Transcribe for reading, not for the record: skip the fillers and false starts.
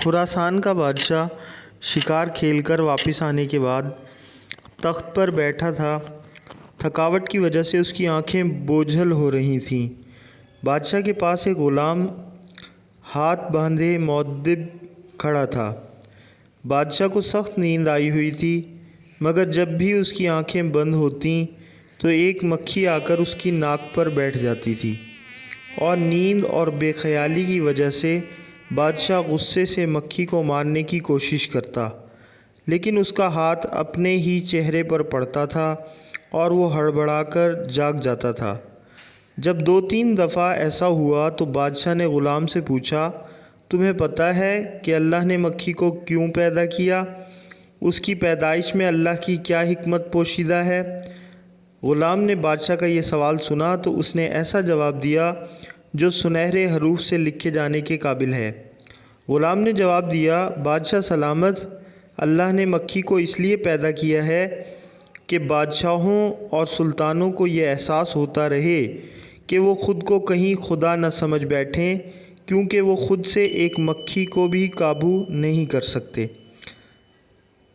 خراسان کا بادشاہ شکار کھیل کر واپس آنے کے بعد تخت پر بیٹھا تھا۔ تھکاوٹ کی وجہ سے اس کی آنکھیں بوجھل ہو رہی تھیں۔ بادشاہ کے پاس ایک غلام ہاتھ باندھے مؤدب کھڑا تھا۔ بادشاہ کو سخت نیند آئی ہوئی تھی، مگر جب بھی اس کی آنکھیں بند ہوتیں تو ایک مکھی آ کر اس کی ناک پر بیٹھ جاتی تھی، اور نیند اور بے خیالی کی وجہ سے بادشاہ غصے سے مکھی کو مارنے کی کوشش کرتا، لیکن اس کا ہاتھ اپنے ہی چہرے پر پڑتا تھا اور وہ ہڑبڑا کر جاگ جاتا تھا۔ جب 2-3 دفعہ ایسا ہوا تو بادشاہ نے غلام سے پوچھا، تمہیں پتہ ہے کہ اللہ نے مکھی کو کیوں پیدا کیا؟ اس کی پیدائش میں اللہ کی کیا حکمت پوشیدہ ہے؟ غلام نے بادشاہ کا یہ سوال سنا تو اس نے ایسا جواب دیا جو سنہرے حروف سے لکھے جانے کے قابل ہے۔ غلام نے جواب دیا، بادشاہ سلامت، اللہ نے مکھی کو اس لیے پیدا کیا ہے کہ بادشاہوں اور سلطانوں کو یہ احساس ہوتا رہے کہ وہ خود کو کہیں خدا نہ سمجھ بیٹھیں، کیونکہ وہ خود سے ایک مکھی کو بھی قابو نہیں کر سکتے۔